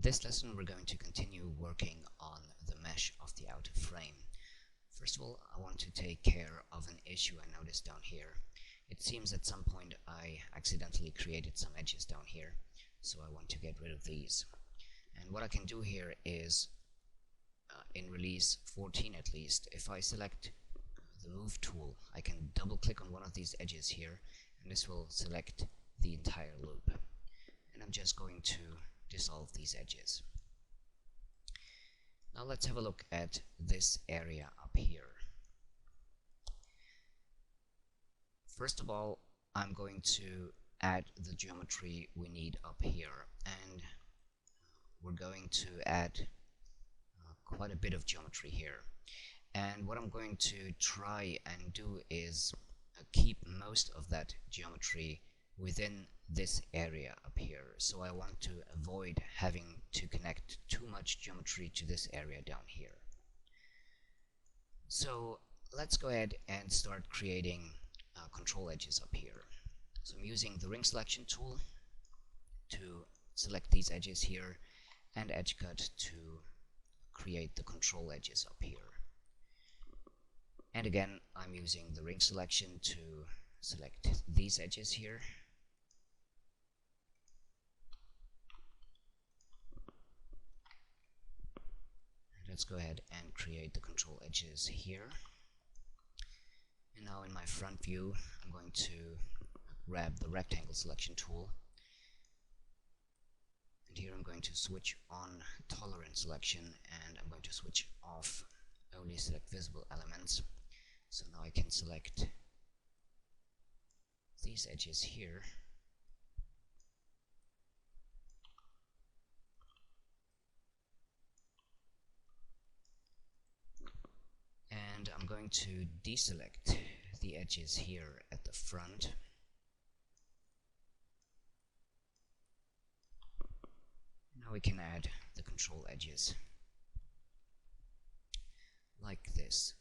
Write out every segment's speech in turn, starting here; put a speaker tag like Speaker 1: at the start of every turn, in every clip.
Speaker 1: this lesson we're going to continue working on the mesh of the outer frame. First of all, I want to take care of an issue I noticed down here. It seems at some point I accidentally created some edges down here, so I want to get rid of these. And what I can do here is, in release 14 at least, if I select the move tool, I can double click on one of these edges here, and this will select the entire loop. And I'm just going to dissolve these edges. Now let's have a look at this area up here. First of all, I'm going to add the geometry we need up here, and we're going to add quite a bit of geometry here. And what I'm going to try and do is keep most of that geometry within this area up here. So I want to avoid having to connect too much geometry to this area down here. So let's go ahead and start creating control edges up here. So I'm using the ring selection tool to select these edges here, and edge cut to create the control edges up here. And again, I'm using the ring selection to select these edges here. And let's go ahead and create the control edges here. And now in my front view, I'm going to grab the rectangle selection tool. And here I'm going to switch on tolerance selection, and I'm going to switch off only select visible elements. So now I can select these edges here. And I'm going to deselect the edges here at the front. Now we can add the control edges like this.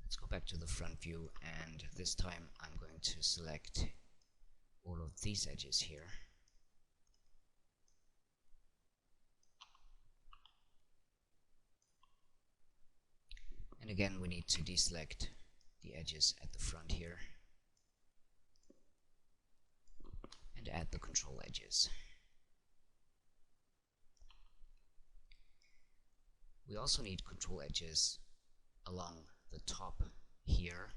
Speaker 1: Let's go back to the front view, and this time I'm going to select all of these edges here. And again, we need to deselect the edges at the front here and add the control edges. We also need control edges along the top here.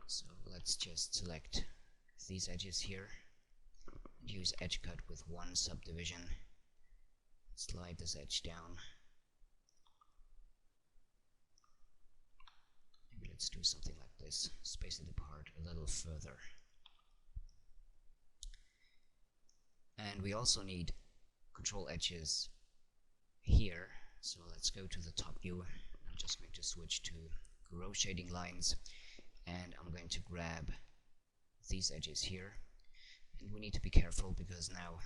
Speaker 1: So let's just select these edges here and use edge cut with one subdivision. Slide this edge down. Maybe let's do something like this. Space it apart a little further. And we also need control edges here. So let's go to the top view. I'm just going to switch to row shading lines, and I'm going to grab these edges here. And we need to be careful because now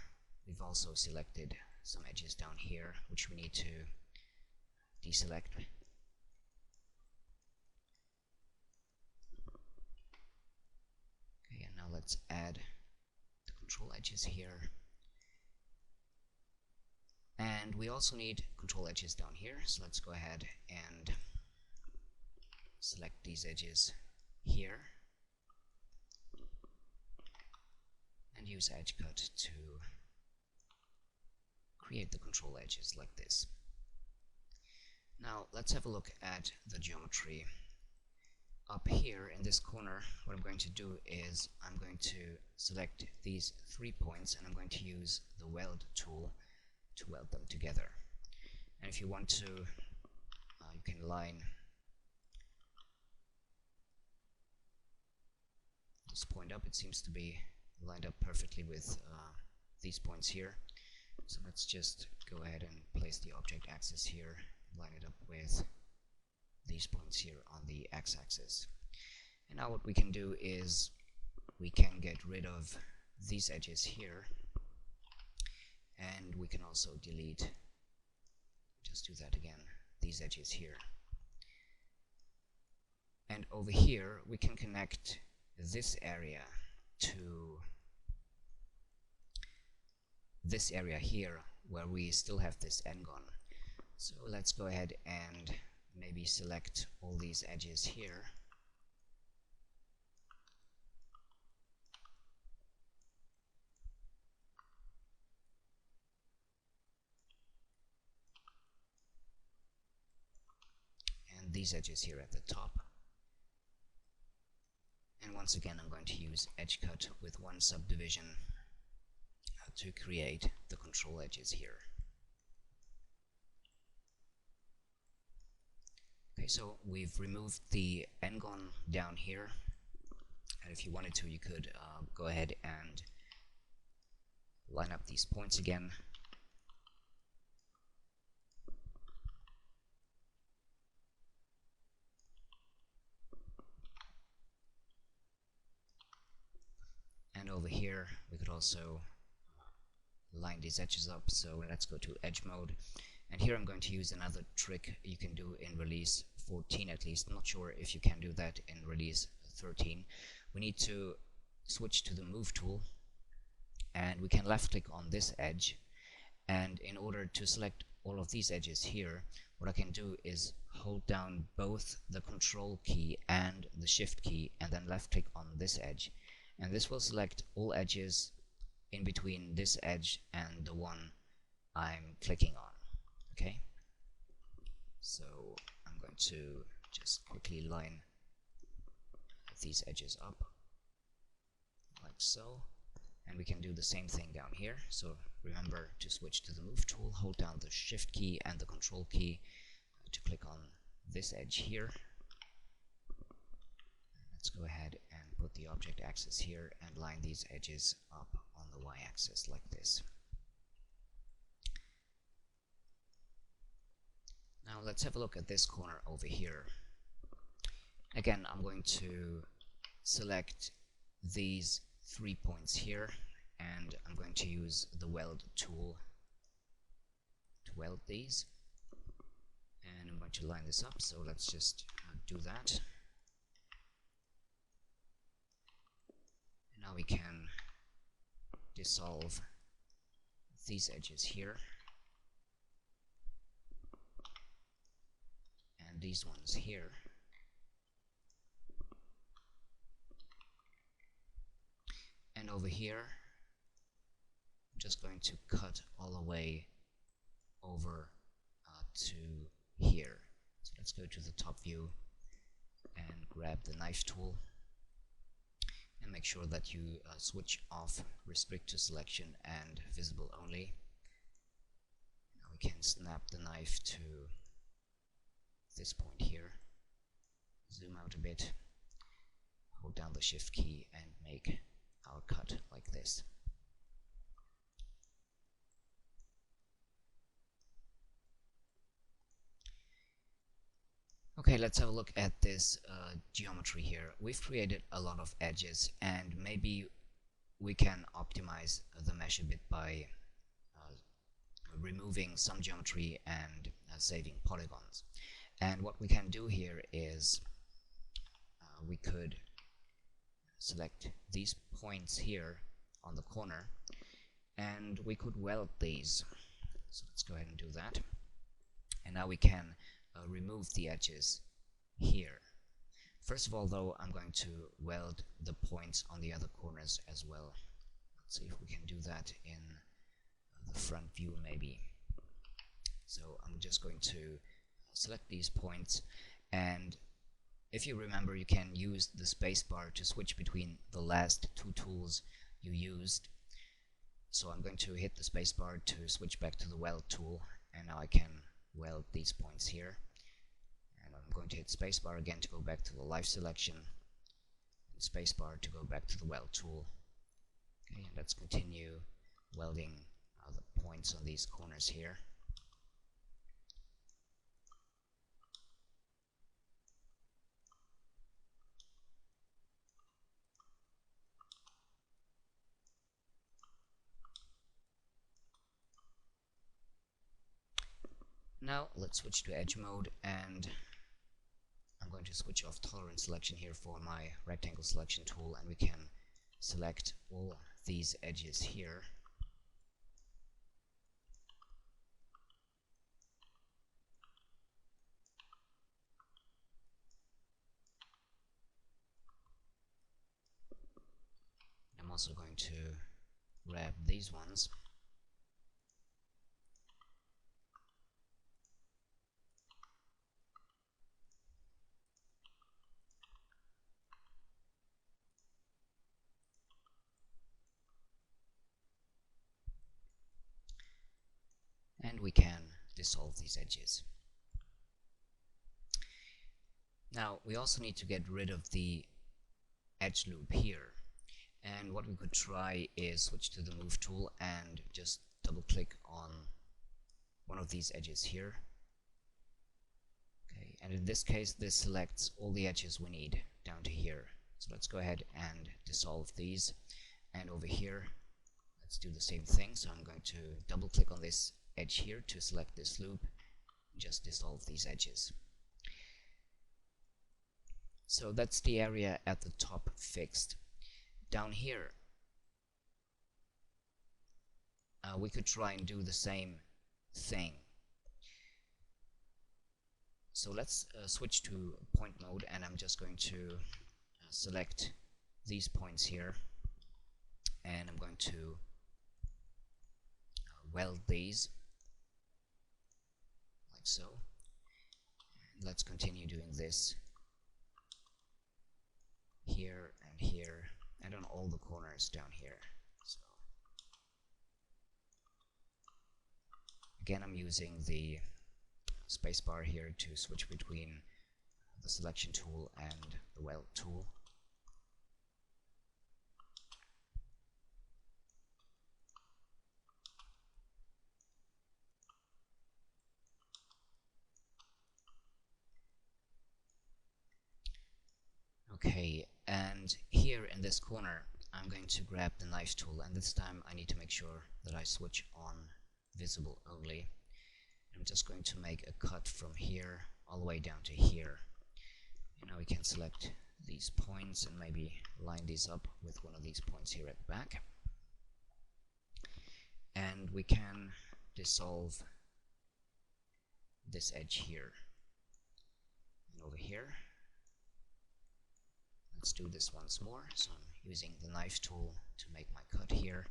Speaker 1: we've also selected some edges down here which we need to deselect. Okay, and now let's add the control edges here. And we also need control edges down here, so let's go ahead and select these edges here and use edge cut to create the control edges like this. Now let's have a look at the geometry. Up here in this corner, what I'm going to do is I'm going to select these 3 points, and I'm going to use the weld tool to weld them together. And if you want to, you can line this point up. It seems to be lined up perfectly with these points here. So let's just go ahead and place the object axis here, line it up with these points here on the x-axis. And now what we can do is we can get rid of these edges here, and we can also delete, just do that again, these edges here. And over here we can connect this area to this area here where we still have this n-gon. So let's go ahead and maybe select all these edges here. And these edges here at the top. And once again, I'm going to use edge cut with one subdivision to create the control edges here. Okay, so we've removed the n-gon down here, and if you wanted to, you could go ahead and line up these points again. And over here, we could also line these edges up. So let's go to edge mode. And here I'm going to use another trick you can do in release 14 at least. I'm not sure if you can do that in release 13. We need to switch to the move tool, and we can left click on this edge, and in order to select all of these edges here, what I can do is hold down both the control key and the shift key and then left click on this edge, and this will select all edges in between this edge and the one I'm clicking on. Okay, so I'm going to just quickly line these edges up like so, and we can do the same thing down here. So remember to switch to the move tool, hold down the shift key and the control key to click on this edge here. Let's go ahead and put the object axis here and line these edges up on the y-axis like this. Now let's have a look at this corner over here. Again, I'm going to select these 3 points here, and I'm going to use the weld tool to weld these, and I'm going to line this up. So let's just do that. And now we can dissolve these edges here and these ones here. And over here, I'm just going to cut all the way over to here. So let's go to the top view and grab the knife tool and make sure that you switch off restrict to selection and visible only. Now we can snap the knife to this point here, zoom out a bit, hold down the shift key and make our cut like this. Okay, let's have a look at this geometry here. We've created a lot of edges, and maybe we can optimize the mesh a bit by removing some geometry and saving polygons. And what we can do here is we could select these points here on the corner, and we could weld these. So let's go ahead and do that. And now we can remove the edges here. First of all, though, I'm going to weld the points on the other corners as well. Let's see if we can do that in the front view maybe. So I'm just going to select these points, and if you remember, you can use the spacebar to switch between the last two tools you used. So I'm going to hit the spacebar to switch back to the weld tool, and now I can weld these points here. And I'm going to hit spacebar again to go back to the live selection, and spacebar to go back to the weld tool. Okay, and let's continue welding the points on these corners here. Now let's switch to edge mode, and I'm going to switch off tolerance selection here for my rectangle selection tool, and we can select all these edges here. also going to grab these ones. And we can dissolve these edges. Now we also need to get rid of the edge loop here, and what we could try is switch to the move tool and just double click on one of these edges here. Okay, and in this case this selects all the edges we need down to here. So let's go ahead and dissolve these, and over here let's do the same thing. So I'm going to double click on this edge here to select this loop, just dissolve these edges. So that's the area at the top fixed. Down here we could try and do the same thing. So let's switch to point mode, and I'm just going to select these points here, and I'm going to weld these like so. And let's continue doing this here and here and on all the corners down here. So again, I'm using the spacebar here to switch between the selection tool and the weld tool. Okay, and here in this corner I'm going to grab the knife tool, and this time I need to make sure that I switch on visible only. I'm just going to make a cut from here all the way down to here. And now we can select these points and maybe line these up with one of these points here at the back. And we can dissolve this edge here. And over here, let's do this once more. So I'm using the knife tool to make my cut here,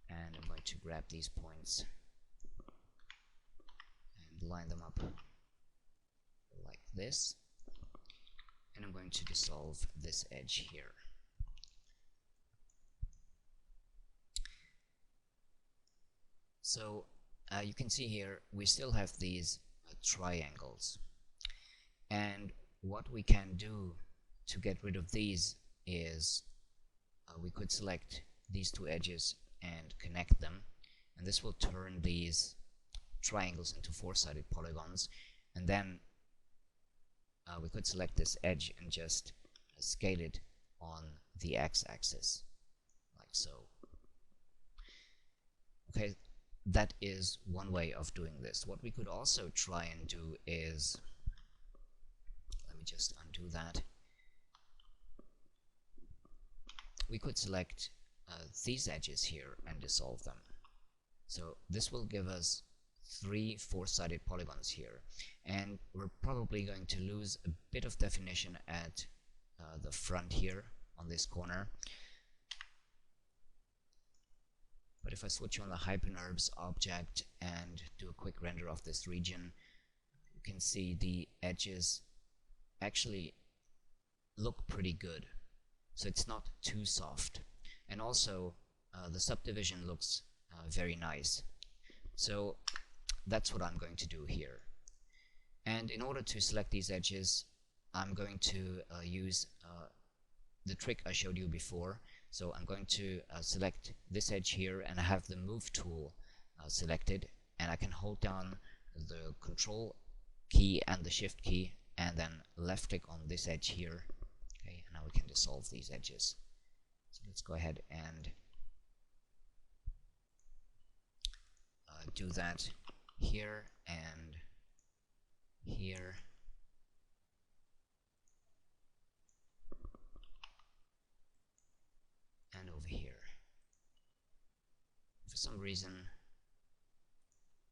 Speaker 1: and I'm going to grab these points and line them up like this, and I'm going to dissolve this edge here. So you can see here we still have these triangles, and what we can do to get rid of these is we could select these two edges and connect them, and this will turn these triangles into four-sided polygons. And then we could select this edge and just scale it on the x-axis like so. Okay, that is one way of doing this. What we could also try and do is, let me just undo that. We could select these edges here and dissolve them. So this will give us 3 four-sided polygons here, and we're probably going to lose a bit of definition at the front here on this corner. But if I switch on the HyperNURBS object and do a quick render of this region, you can see the edges actually look pretty good. So it's not too soft, and also the subdivision looks very nice. So that's what I'm going to do here. And in order to select these edges, I'm going to use the trick I showed you before. So I'm going to select this edge here, and I have the move tool selected, and I can hold down the control key and the shift key and then left click on this edge here. Okay, and now we can dissolve these edges. So let's go ahead and do that here and here. And over here. For some reason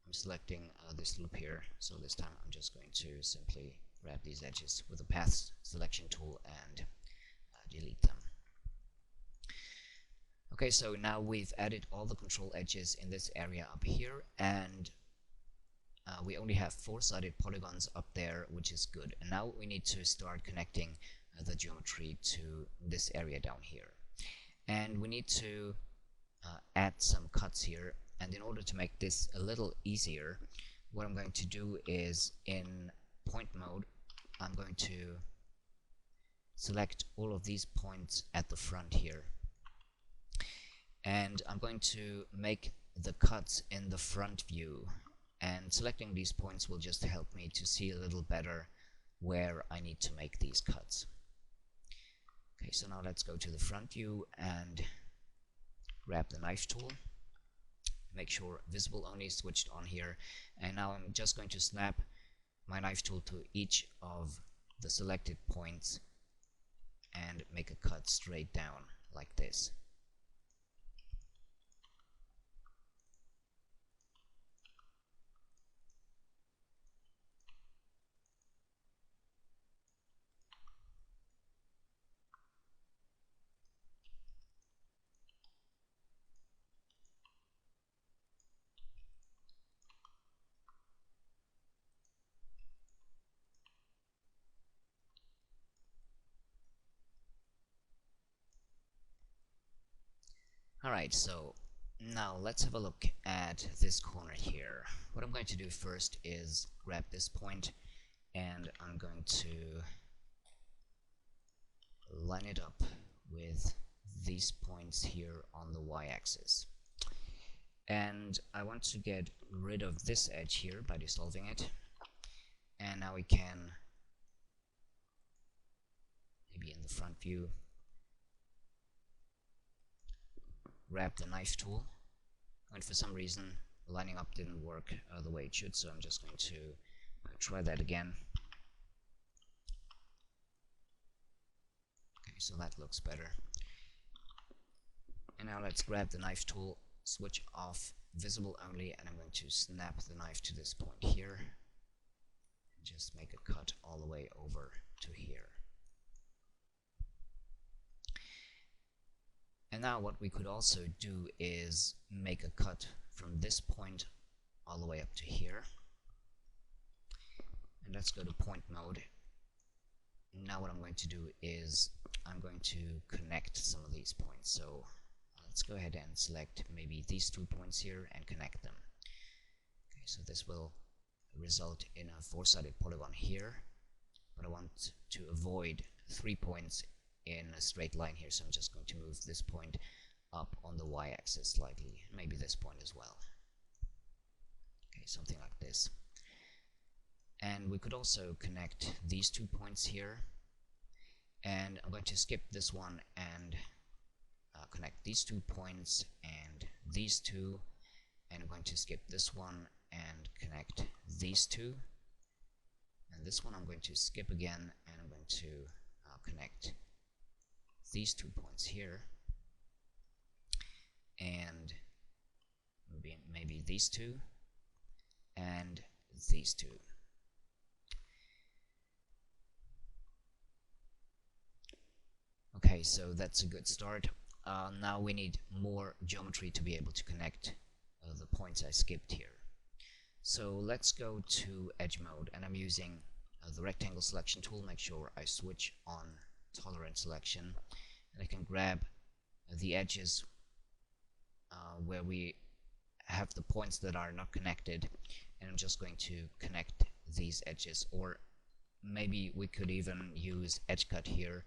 Speaker 1: I'm selecting this loop here, so this time I'm just going to simply grab these edges with the path selection tool and delete them. Okay, so now we've added all the control edges in this area up here, and we only have 4-sided polygons up there, which is good. And now we need to start connecting the geometry to this area down here. And we need to add some cuts here. And in order to make this a little easier, what I'm going to do is, in point mode, I'm going to select all of these points at the front here. And I'm going to make the cuts in the front view. And selecting these points will just help me to see a little better where I need to make these cuts. Okay, so now let's go to the front view and grab the knife tool. Make sure visible only is switched on here. And now I'm just going to snap my knife tool to each of the selected points and make a cut straight down like this. Alright, so now let's have a look at this corner here. What I'm going to do first is grab this point, and I'm going to line it up with these points here on the y-axis. And I want to get rid of this edge here by dissolving it. And now we can, maybe in the front view, grab the knife tool, and for some reason lining up didn't work the way it should, so I'm just going to try that again. Okay, so that looks better. And now let's grab the knife tool, switch off visible only, and I'm going to snap the knife to this point here and just make a cut all the way over to here. And now what we could also do is make a cut from this point all the way up to here. And let's go to point mode. Now what I'm going to do is I'm going to connect some of these points. So let's go ahead and select maybe these 2 points here and connect them. Okay, so this will result in a 4-sided polygon here, but I want to avoid 3 points in a straight line here, so I'm just going to move this point up on the y-axis slightly, maybe this point as well. Okay, something like this. And we could also connect these 2 points here, and I'm going to skip this one and connect these 2 points and these 2, and I'm going to skip this one and connect these 2, and this one I'm going to skip again, and I'm going to connect these 2 points here, and maybe these 2 and these 2. Okay, so that's a good start. Now we need more geometry to be able to connect the points I skipped here. So let's go to edge mode, and I'm using the rectangle selection tool. Make sure I switch on tolerance selection, and I can grab the edges where we have the points that are not connected, and I'm just going to connect these edges. Or maybe we could even use edge cut here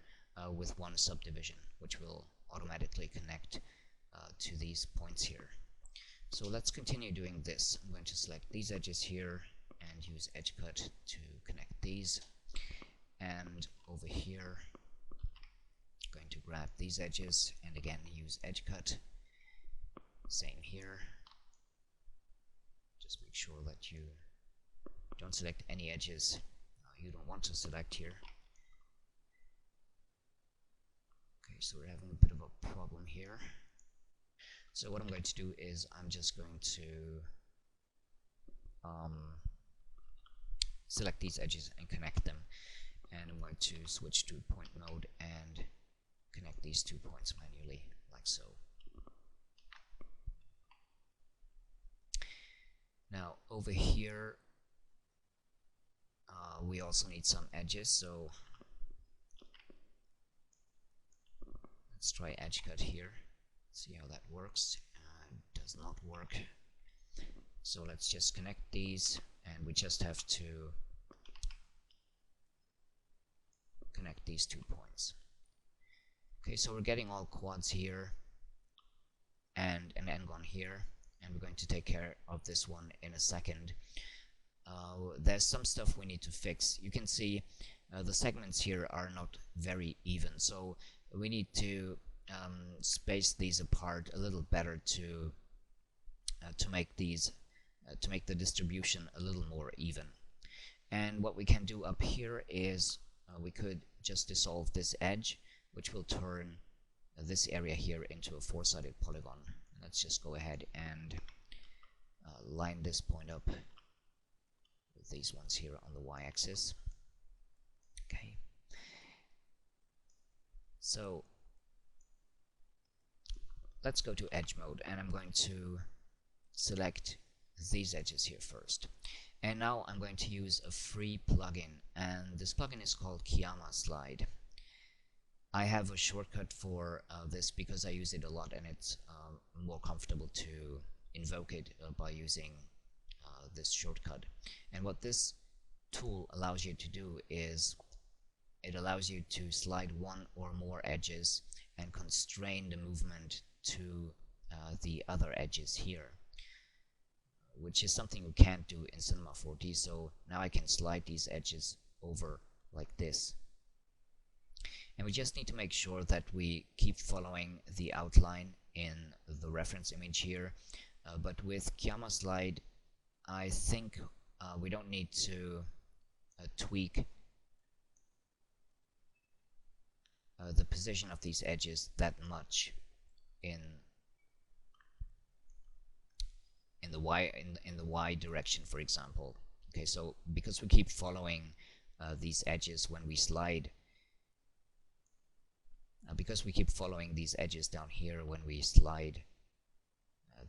Speaker 1: with one subdivision, which will automatically connect to these points here. So let's continue doing this. I'm going to select these edges here and use edge cut to connect these, and over here I'm going to grab these edges and again use edge cut. Same here. Just make sure that you don't select any edges you don't want to select here. Okay, so we're having a bit of a problem here. So what I'm going to do is I'm just going to select these edges and connect them, and I'm going to switch to point mode and connect these 2 points manually, like so. Now over here we also need some edges, so let's try edge cut here, see how that works. It does not work, so let's just connect these, and we just have to connect these 2 points. Okay, so we're getting all quads here and an n-gon here, and we're going to take care of this one in a second. There's some stuff we need to fix. You can see the segments here are not very even, so we need to space these apart a little better to make these to make the distribution a little more even. And what we can do up here is we could just dissolve this edge, which will turn this area here into a 4-sided polygon. Let's just go ahead and line this point up with these ones here on the y-axis. Okay, so let's go to edge mode, and I'm going to select these edges here first. And now I'm going to use a free plugin, and this plugin is called Kiyama Slide. I have a shortcut for this because I use it a lot, and it's more comfortable to invoke it by using this shortcut. And what this tool allows you to do is it allows you to slide one or more edges and constrain the movement to the other edges here, which is something you can't do in Cinema 4D. So now I can slide these edges over like this. And we just need to make sure that we keep following the outline in the reference image here. But with Kiyama Slide, I think we don't need to tweak the position of these edges that much in the y direction, for example. Okay, so because we keep following these edges when we slide, because we keep following these edges down here when we slide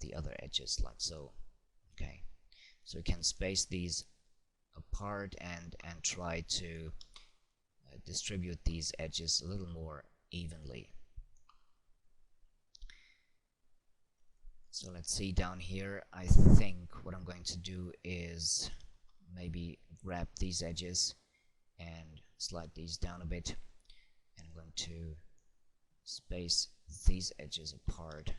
Speaker 1: the other edges, like so. Okay, so we can space these apart and try to distribute these edges a little more evenly. So let's see down here. I think what I'm going to do is maybe grab these edges and slide these down a bit, and I'm going to space these edges apart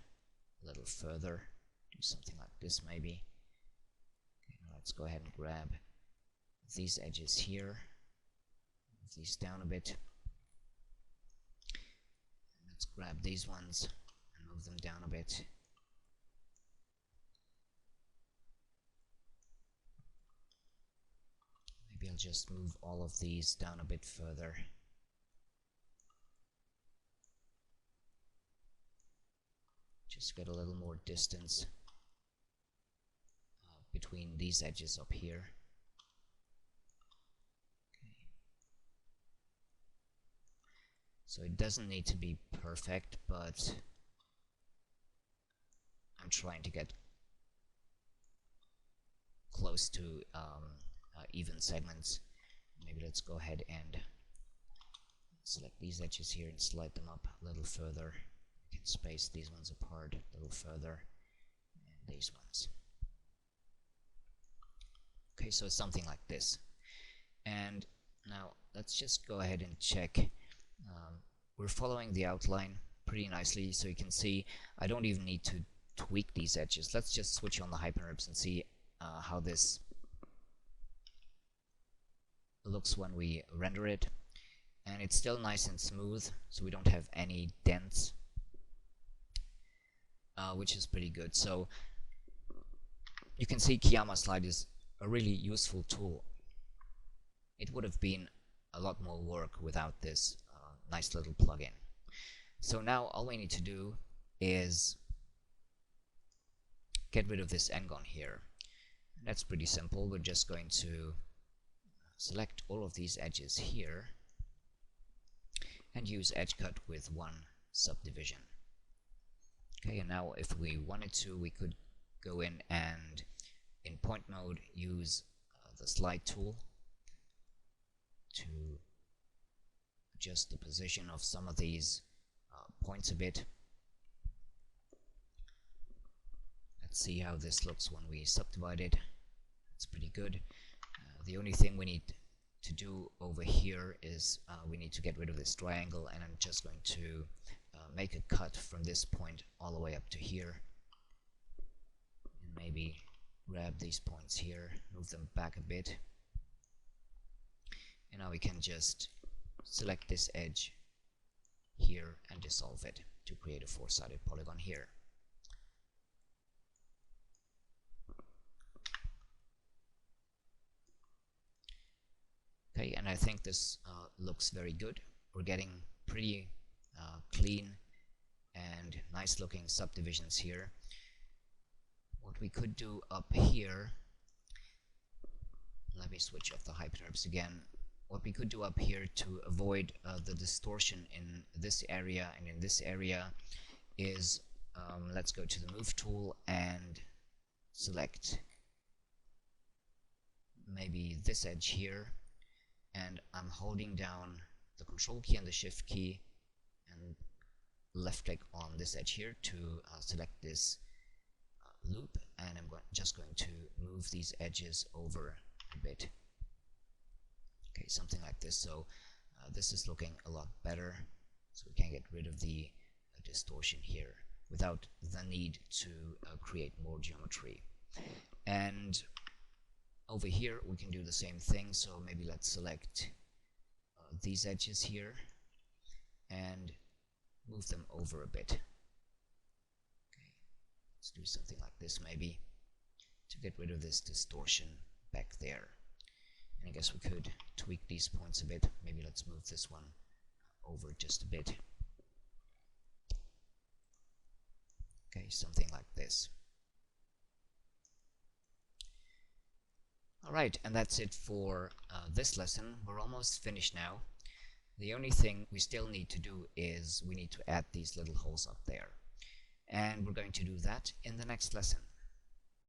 Speaker 1: a little further. Do something like this maybe. Okay, now let's go ahead and grab these edges here, move these down a bit. Let's grab these ones and move them down a bit. Maybe I'll just move all of these down a bit further. Just get a little more distance between these edges up here. Okay. So it doesn't need to be perfect, but I'm trying to get close to even segments. Maybe let's go ahead and select these edges here and slide them up a little further. We can space these ones apart a little further, and these ones. Okay, so something like this. And now let's just go ahead and check. We're following the outline pretty nicely, so you can see I don't even need to tweak these edges. Let's just switch on the hyperlapse and see how this looks when we render it. And it's still nice and smooth, so we don't have any dents, which is pretty good. So you can see Kiyama Slide is a really useful tool. It would have been a lot more work without this nice little plugin. So now all we need to do is get rid of this n-gon here. And that's pretty simple. We're just going to select all of these edges here and use edge cut with one subdivision. Okay, and now if we wanted to, we could go in and in point mode, use the slide tool to adjust the position of some of these points a bit. Let's see how this looks when we subdivide it. It's pretty good. The only thing we need to do over here is we need to get rid of this triangle, and I'm just going to make a cut from this point all the way up to here, and maybe grab these points here, move them back a bit, and now we can just select this edge here and dissolve it to create a four-sided polygon here. Okay, and I think this looks very good. We're getting pretty clean and nice looking subdivisions here. What we could do up here, let me switch off the hypertabs again. What we could do up here to avoid the distortion in this area and in this area is let's go to the move tool and select maybe this edge here, and I'm holding down the control key and the shift key and left click on this edge here to select this loop, and I'm just going to move these edges over a bit. Okay, something like this. So this is looking a lot better, so we can get rid of the distortion here without the need to create more geometry. And over here we can do the same thing, so maybe let's select these edges here and move them over a bit. Okay, let's do something like this maybe to get rid of this distortion back there. And I guess we could tweak these points a bit. Maybe let's move this one over just a bit. Okay, something like this. Alright, and that's it for this lesson. We're almost finished now. The only thing we still need to do is we need to add these little holes up there. And we're going to do that in the next lesson.